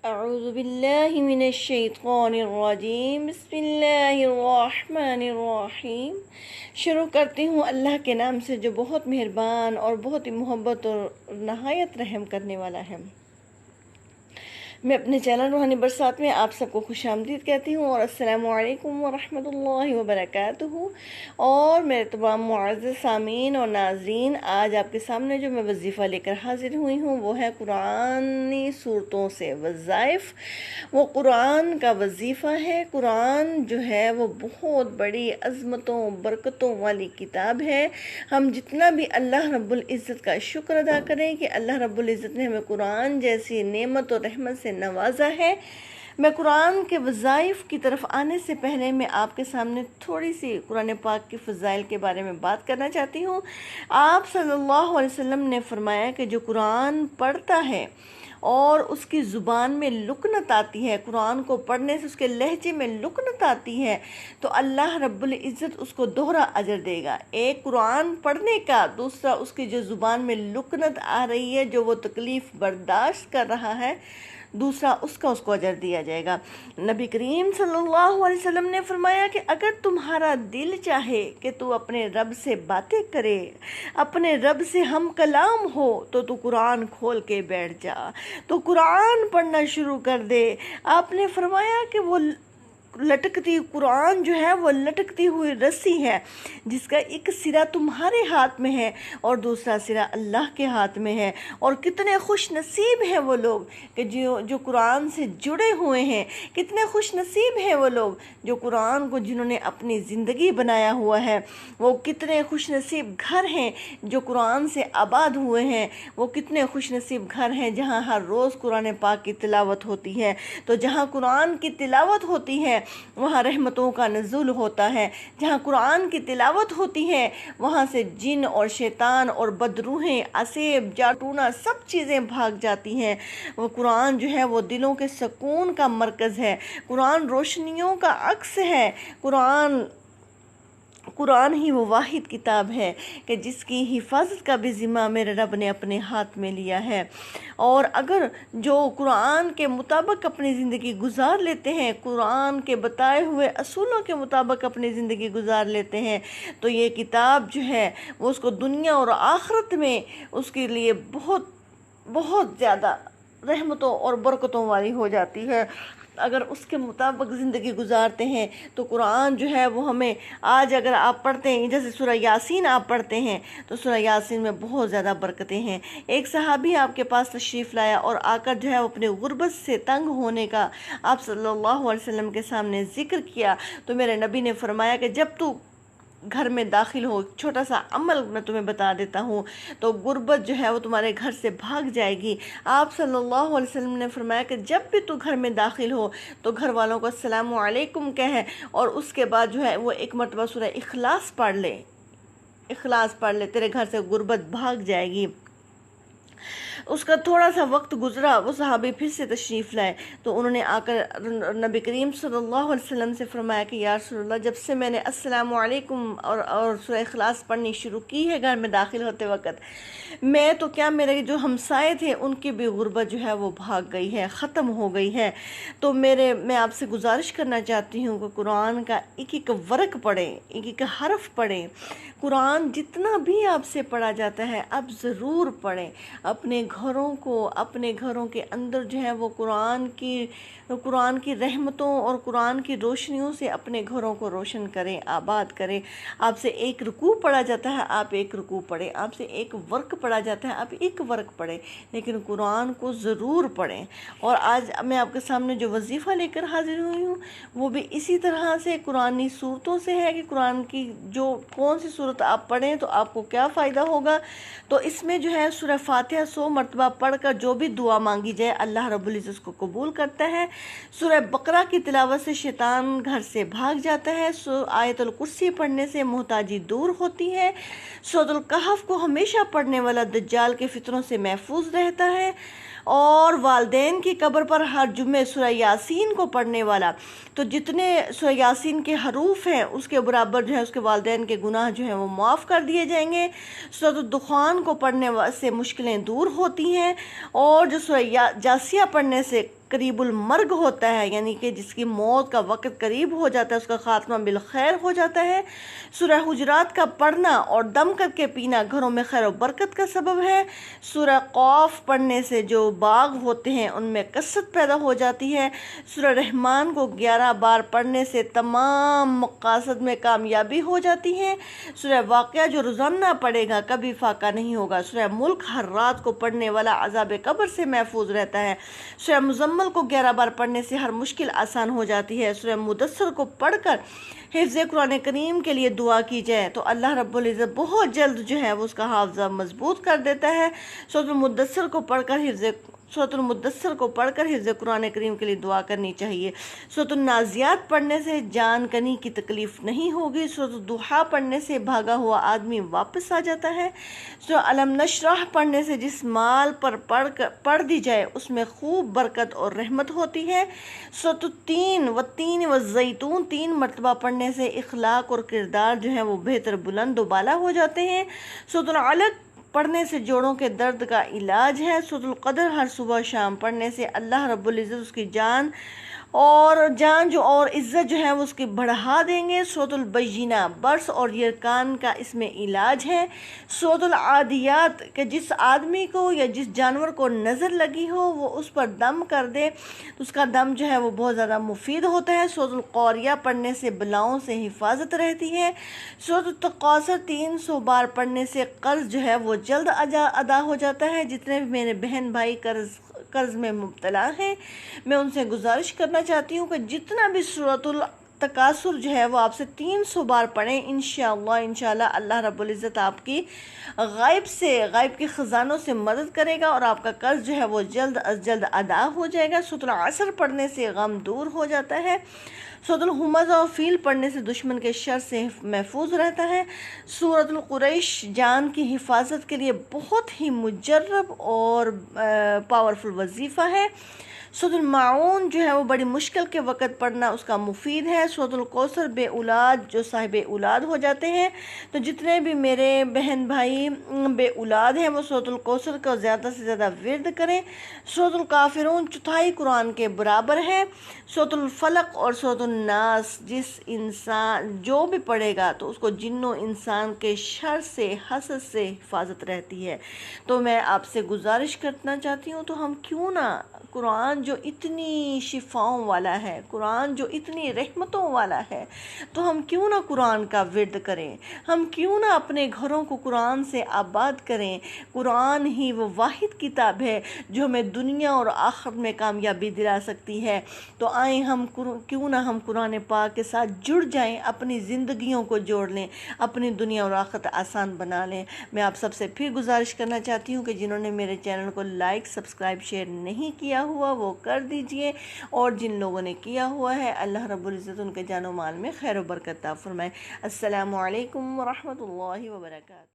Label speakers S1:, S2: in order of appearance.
S1: اعوذ باللہ من الشیطان الرجیم، بسم اللہ الرحمن الرحیم۔ شروع کرتی ہوں اللہ کے نام سے جو بہت مہربان اور بہت ہی محبت اور نہایت رحم کرنے والا ہے۔ میں اپنے چینل روحانی برسات میں آپ سب کو خوش آمدید کہتی ہوں اور السلام علیکم ورحمۃ اللہ وبرکاتہ۔ اور میرے تمام معزز سامعین اور ناظرین، آج آپ کے سامنے جو میں وظیفہ لے کر حاضر ہوئی ہوں وہ ہے قرآنی صورتوں سے وظائف۔ وہ قرآن کا وظیفہ ہے۔ قرآن جو ہے وہ بہت بڑی عظمتوں برکتوں والی کتاب ہے۔ ہم جتنا بھی اللہ رب العزت کا شکر ادا کریں کہ اللہ رب العزت نے ہمیں قرآن جیسی نعمت اور رحمت سے نوازا ہے۔ میں قرآن کے وظائف کی طرف آنے سے پہلے میں آپ کے سامنے تھوڑی سی قرآن پاک کی فضائل کے بارے میں بات کرنا چاہتی ہوں۔ آپ صلی اللہ علیہ وسلم نے فرمایا کہ جو قرآن پڑھتا ہے اور اس کی زبان میں لکنت آتی ہے، قرآن کو پڑھنے سے اس کے لہجے میں لکنت آتی ہے، تو اللہ رب العزت اس کو دوہرا اجر دے گا۔ ایک قرآن پڑھنے کا، دوسرا اس کی جو زبان میں لکنت آ رہی ہے، جو وہ تکلیف برداشت کر رہا ہے، دوسرا اس کو اجر دیا جائے گا۔ نبی کریم صلی اللہ علیہ وسلم نے فرمایا کہ اگر تمہارا دل چاہے کہ تو اپنے رب سے باتیں کرے، اپنے رب سے ہم کلام ہو، تو قرآن کھول کے بیٹھ جا، تو قرآن پڑھنا شروع کر دے۔ آپ نے فرمایا کہ وہ لٹکتی قرآن جو ہے وہ لٹکتی ہوئی رسی ہے، جس کا ایک سرا تمہارے ہاتھ میں ہے اور دوسرا سرا اللہ کے ہاتھ میں ہے۔ اور کتنے خوش نصیب ہیں وہ لوگ کہ جو قرآن سے جڑے ہوئے ہیں، کتنے خوش نصیب ہیں وہ لوگ جو قرآن کو جنہوں نے اپنی زندگی بنایا ہوا ہے۔ وہ کتنے خوش نصیب گھر ہیں جو قرآن سے آباد ہوئے ہیں۔ وہ کتنے خوش نصیب گھر ہیں جہاں ہر روز قرآن پاک کی تلاوت ہوتی ہے۔ تو جہاں قرآن کی تلاوت ہوتی ہے وہاں رحمتوں کا نزول ہوتا ہے۔ جہاں قرآن کی تلاوت ہوتی ہے وہاں سے جن اور شیطان اور بدروحیں، اسیب، جاٹونا سب چیزیں بھاگ جاتی ہیں۔ وہ قرآن جو ہے وہ دلوں کے سکون کا مرکز ہے۔ قرآن روشنیوں کا عکس ہے۔ قرآن ہی وہ واحد کتاب ہے کہ جس کی حفاظت کا بھی ذمہ میرے رب نے اپنے ہاتھ میں لیا ہے۔ اور اگر جو قرآن کے مطابق اپنی زندگی گزار لیتے ہیں، قرآن کے بتائے ہوئے اصولوں کے مطابق اپنی زندگی گزار لیتے ہیں، تو یہ کتاب جو ہے وہ اس کو دنیا اور آخرت میں اس کے لیے بہت بہت زیادہ رحمتوں اور برکتوں والی ہو جاتی ہے۔ اگر اس کے مطابق زندگی گزارتے ہیں تو قرآن جو ہے وہ ہمیں آج اگر آپ پڑھتے ہیں، جیسے سورہ یاسین آپ پڑھتے ہیں تو سورہ یاسین میں بہت زیادہ برکتیں ہیں۔ ایک صحابی آپ کے پاس تشریف لایا اور آ کر جو ہے وہ اپنے غربت سے تنگ ہونے کا آپ صلی اللہ علیہ وسلم کے سامنے ذکر کیا، تو میرے نبی نے فرمایا کہ جب تو گھر میں داخل ہو، چھوٹا سا عمل میں تمہیں بتا دیتا ہوں، تو غربت جو ہے وہ تمہارے گھر سے بھاگ جائے گی۔ آپ صلی اللہ علیہ وسلم نے فرمایا کہ جب بھی تو گھر میں داخل ہو تو گھر والوں کو السلام علیکم کہے، اور اس کے بعد جو ہے وہ ایک مرتبہ سورہ اخلاص پڑھ لے، تیرے گھر سے غربت بھاگ جائے گی۔ اس کا تھوڑا سا وقت گزرا، وہ صحابی پھر سے تشریف لائے تو انہوں نے آ کر نبی کریم صلی اللہ علیہ وسلم سے فرمایا کہ یا رسول اللہ، جب سے میں نے السلام علیکم اور سورہ اخلاص پڑھنی شروع کی ہے گھر میں داخل ہوتے وقت، میں تو کیا میرے جو ہمسائے تھے ان کی بھی غربت جو ہے وہ بھاگ گئی ہے، ختم ہو گئی ہے۔ تو میں آپ سے گزارش کرنا چاہتی ہوں کہ قرآن کا ایک ایک ورق پڑھیں، ایک ایک حرف پڑھیں۔ قرآن جتنا بھی آپ سے پڑھا جاتا ہے آپ ضرور پڑھیں۔ اپنے گھروں کے اندر جو ہے وہ قرآن کی رحمتوں اور قرآن کی روشنیوں سے اپنے گھروں کو روشن کریں، آباد کریں۔ آپ سے ایک رکوع پڑھا جاتا ہے آپ ایک رکوع پڑھیں، آپ سے ایک ورق پڑھا جاتا ہے آپ ایک ورق پڑھیں، لیکن قرآن کو ضرور پڑھیں۔ اور آج میں آپ کے سامنے جو وظیفہ لے کر حاضر ہوئی ہوں وہ بھی اسی طرح سے قرآنی صورتوں سے ہے کہ قرآن کی جو کون سی صورت آپ پڑھیں تو آپ کو کیا فائدہ ہوگا۔ تو اس میں جو ہے سورہ فاتحہ 100 مرتبہ پڑھ کر جو بھی دعا مانگی جائے اللہ رب العزت اس کو قبول کرتا ہے۔ سورہ بقرہ کی تلاوت سے شیطان گھر سے بھاگ جاتا ہے۔ آیت الکرسی پڑھنے سے محتاجی دور ہوتی ہے۔ سورۃ الکہف کو ہمیشہ پڑھنے والا دجال کے فتنوں سے محفوظ رہتا ہے۔ اور والدین کی قبر پر ہر جمعے سورہ یاسین کو پڑھنے والا، تو جتنے سورہ یاسین کے حروف ہیں اس کے برابر جو ہے اس کے والدین کے گناہ جو ہیں وہ معاف کر دیے جائیں گے۔ سورۃ الدخان کو پڑھنے سے مشکلیں دور ہوتی ہیں، اور جو سورہ جاسیہ پڑھنے سے قریب المرگ ہوتا ہے، یعنی کہ جس کی موت کا وقت قریب ہو جاتا ہے، اس کا خاتمہ بالخیر ہو جاتا ہے۔ سورہ حجرات کا پڑھنا اور دم کر کے پینا گھروں میں خیر و برکت کا سبب ہے۔ سورہ قاف پڑھنے سے جو باغ ہوتے ہیں ان میں کثرت پیدا ہو جاتی ہے۔ سورہ رحمان کو 11 بار پڑھنے سے تمام مقاصد میں کامیابی ہو جاتی ہے۔ سورہ واقعہ جو روزانہ پڑھے گا کبھی فاقہ نہیں ہوگا۔ سورہ ملک ہر رات کو پڑھنے والا عذاب قبر سے محفوظ رہتا ہے۔ سورہ مزمل کو 11 بار پڑھنے سے ہر مشکل آسان ہو جاتی ہے۔ سورہ مدثر کو پڑھ کر حفظ قرآن کریم کے لیے دعا کی جائے تو اللہ رب العزت بہت جلد جو ہے وہ اس کا حافظہ مضبوط کر دیتا ہے۔ سورۃ المدثر کو پڑھ کر حفظ قرآن کریم کے لیے دعا کرنی چاہیے۔ سورۃ النازعات پڑھنے سے جان کنی کی تکلیف نہیں ہوگی۔ سورۃ الضحیٰ پڑھنے سے بھاگا ہوا آدمی واپس آ جاتا ہے۔ سورہ علم نشرح پڑھنے سے جس مال پر پڑھ دی جائے اس میں خوب برکت اور رحمت ہوتی ہے۔ سورۃ التین والتین والزیتون 3 مرتبہ پڑھنے سے اخلاق اور کردار جو ہے وہ بہتر بلند و بالا ہو جاتے ہیں۔ سورۃ العلق پڑھنے سے جوڑوں کے درد کا علاج ہے۔ سورۃ القدر ہر صبح شام پڑھنے سے اللہ رب العزت اس کی جان اور عزت جو ہے وہ اس کی بڑھا دیں گے۔ سورۃ البینہ برس اور یرکان کا اس میں علاج ہے۔ سورۃ العادیات کہ جس آدمی کو یا جس جانور کو نظر لگی ہو وہ اس پر دم کر دے تو اس کا دم جو ہے وہ بہت زیادہ مفید ہوتا ہے۔ سورۃ القاریہ پڑھنے سے بلاؤں سے حفاظت رہتی ہے۔ سورۃ التکاثر 300 بار پڑھنے سے قرض جو ہے وہ جلد ادا ہو جاتا ہے۔ جتنے بھی میرے بہن بھائی قرض میں مبتلا ہیں میں ان سے گزارش کرنا چاہتی ہوں کہ جتنا بھی سورۃ التکاثر جو ہے وہ آپ سے 300 بار پڑھیں، انشاءاللہ اللہ رب العزت آپ کی غائب کے خزانوں سے مدد کرے گا اور آپ کا قرض جو ہے وہ جلد از جلد ادا ہو جائے گا۔ سورۃ العصر پڑھنے سے غم دور ہو جاتا ہے۔ سورۃ الہمزہ اور فیل پڑھنے سے دشمن کے شر سے محفوظ رہتا ہے۔ سورۃ القریش جان کی حفاظت کے لیے بہت ہی مجرب اور پاورفل وظیفہ ہے۔ سورۃ الماعون جو ہے وہ بڑی مشکل کے وقت پڑھنا اس کا مفید ہے۔ سورۃ الکوثر بے اولاد جو صاحب اولاد ہو جاتے ہیں تو جتنے بھی میرے بہن بھائی بے اولاد ہیں وہ سورۃ الکوثر کا زیادہ سے زیادہ ورد کریں۔ سورۃ الکافرون چوتھائی قرآن کے برابر ہے۔ سورۃ الفلق اور سورۃ الناس جو بھی پڑھے گا تو اس کو جن و انسان کے شر سے حسد سے حفاظت رہتی ہے۔ تو میں آپ سے گزارش کرنا چاہتی ہوں تو ہم کیوں نہ قرآن جو اتنی شفاؤں والا ہے، قرآن جو اتنی رحمتوں والا ہے، تو ہم کیوں نہ قرآن کا ورد کریں، ہم کیوں نہ اپنے گھروں کو قرآن سے آباد کریں۔ قرآن ہی وہ واحد کتاب ہے جو ہمیں دنیا اور آخرت میں کامیابی دلا سکتی ہے۔ تو آئیں کیوں نہ ہم قرآن پاک کے ساتھ جڑ جائیں، اپنی زندگیوں کو جوڑ لیں، اپنی دنیا اور آخرت آسان بنا لیں۔ میں آپ سب سے پھر گزارش کرنا چاہتی ہوں کہ جنہوں نے میرے چینل کو لائک، سبسکرائب، شیئر نہیں کیا ہوا وہ کر دیجئے، اور جن لوگوں نے کیا ہوا ہے اللہ رب العزت ان کے جان و مال میں خیر و برکت عطا فرمائے۔ السلام علیکم ورحمۃ اللہ وبرکاتہ۔